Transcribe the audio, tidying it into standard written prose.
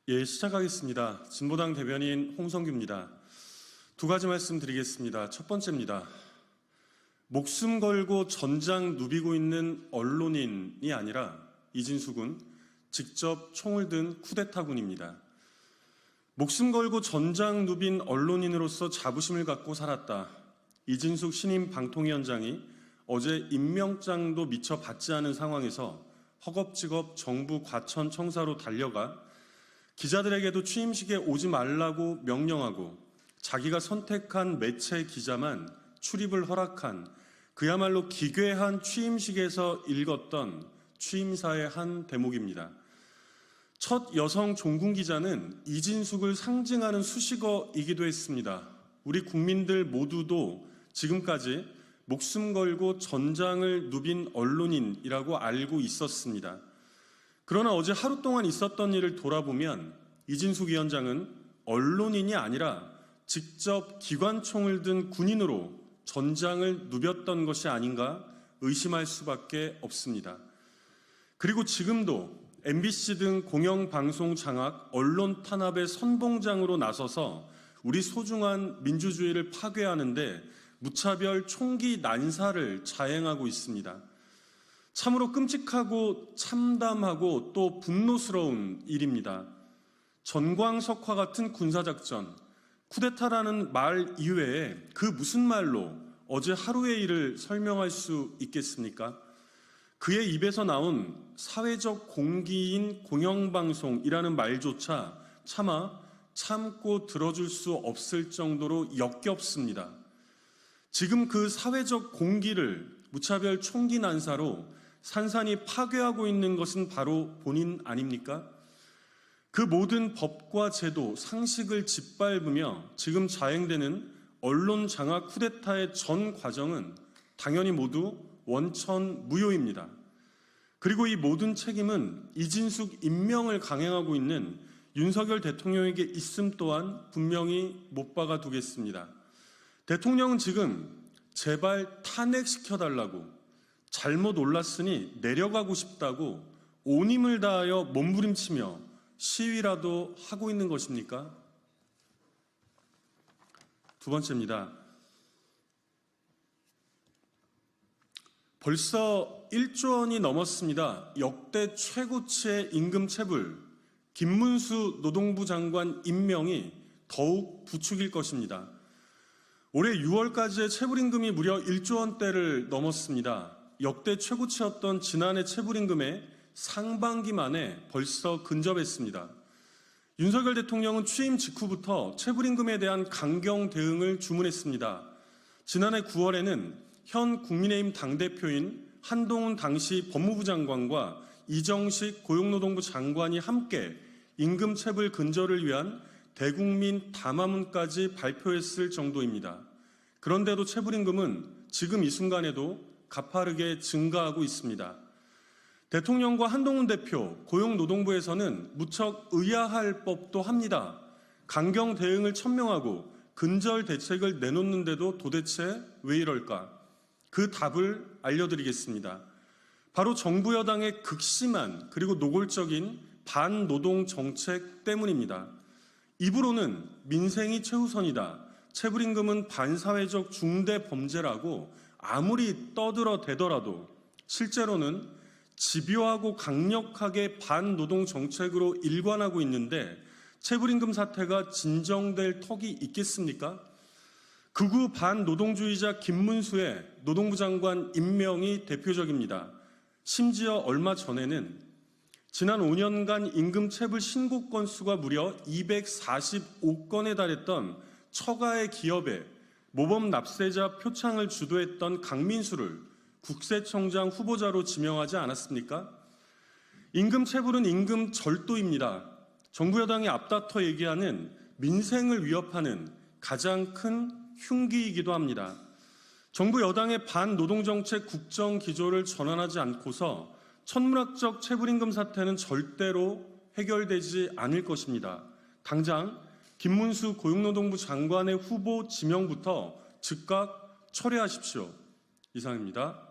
시작하겠습니다. 진보당 대변인 홍성규입니다. 두 가지 말씀 드리겠습니다. 첫 번째입니다. 목숨 걸고 전장 누비고 있는 언론인이 아니라 이진숙은 직접 총을 든 쿠데타군입니다. 목숨 걸고 전장 누빈 언론인으로서 자부심을 갖고 살았다. 이진숙 신임 방통위원장이 어제 임명장도 미처 받지 않은 상황에서 허겁지겁 정부 과천 청사로 달려가 기자들에게도 취임식에 오지 말라고 명령하고 자기가 선택한 매체 기자만 출입을 허락한 그야말로 기괴한 취임식에서 읽었던 취임사의 한 대목입니다. 첫 여성 종군 기자는 이진숙을 상징하는 수식어이기도 했습니다. 우리 국민들 모두도 지금까지 목숨 걸고 전장을 누빈 언론인이라고 알고 있었습니다. 그러나 어제 하루 동안 있었던 일을 돌아보면 이진숙 위원장은 언론인이 아니라 직접 기관총을 든 군인으로 전장을 누볐던 것이 아닌가 의심할 수밖에 없습니다. 그리고 지금도 MBC 등 공영방송 장악, 언론 탄압의 선봉장으로 나서서 우리 소중한 민주주의를 파괴하는데 무차별 총기 난사를 자행하고 있습니다. 참으로 끔찍하고 참담하고 또 분노스러운 일입니다. 전광석화 같은 군사작전, 쿠데타라는 말 이외에 그 무슨 말로 어제 하루의 일을 설명할 수 있겠습니까? 그의 입에서 나온 사회적 공기인 공영방송이라는 말조차 차마 참고 들어줄 수 없을 정도로 역겹습니다. 지금 그 사회적 공기를 무차별 총기 난사로 산산이 파괴하고 있는 것은 바로 본인 아닙니까? 그 모든 법과 제도, 상식을 짓밟으며 지금 자행되는 언론 장악 쿠데타의 전 과정은 당연히 모두 원천무효입니다. 그리고 이 모든 책임은 이진숙 임명을 강행하고 있는 윤석열 대통령에게 있음 또한 분명히 못 박아 두겠습니다. 대통령은 지금 제발 탄핵시켜달라고 잘못 올랐으니 내려가고 싶다고 온 힘을 다하여 몸부림치며 시위라도 하고 있는 것입니까? 두 번째입니다. 벌써 1조 원이 넘었습니다. 역대 최고치의 임금 체불, 김문수 노동부 장관 임명이 더욱 부추길 것입니다. 올해 6월까지의 체불임금이 무려 1조 원대를 넘었습니다. 역대 최고치였던 지난해 체불임금의 상반기 만에 벌써 근접했습니다. 윤석열 대통령은 취임 직후부터 체불임금에 대한 강경 대응을 주문했습니다. 지난해 9월에는 현 국민의힘 당대표인 한동훈 당시 법무부 장관과 이정식 고용노동부 장관이 함께 임금 체불 근절을 위한 대국민 담화문까지 발표했을 정도입니다. 그런데도 체불임금은 지금 이 순간에도 가파르게 증가하고 있습니다. 대통령과 한동훈 대표, 고용노동부에서는 무척 의아할 법도 합니다. 강경 대응을 천명하고 근절 대책을 내놓는데도 도대체 왜 이럴까? 그 답을 알려드리겠습니다. 바로 정부 여당의 극심한 그리고 노골적인 반노동 정책 때문입니다. 입으로는 민생이 최우선이다. 체불임금은 반사회적 중대 범죄라고 아무리 떠들어대더라도 실제로는 집요하고 강력하게 반노동 정책으로 일관하고 있는데 체불임금 사태가 진정될 턱이 있겠습니까? 극우 반노동주의자 김문수의 노동부 장관 임명이 대표적입니다. 심지어 얼마 전에는 지난 5년간 임금 체불 신고 건수가 무려 245건에 달했던 처가의 기업에 모범 납세자 표창을 주도했던 강민수를 국세청장 후보자로 지명하지 않았습니까? 임금 체불은 임금 절도입니다. 정부 여당이 앞다퉈 얘기하는 민생을 위협하는 가장 큰 흉기이기도 합니다. 정부 여당의 반노동정책 국정 기조를 전환하지 않고서 천문학적 체불임금 사태는 절대로 해결되지 않을 것입니다. 당장 김문수 고용노동부 장관의 후보 지명부터 즉각 철회하십시오. 이상입니다.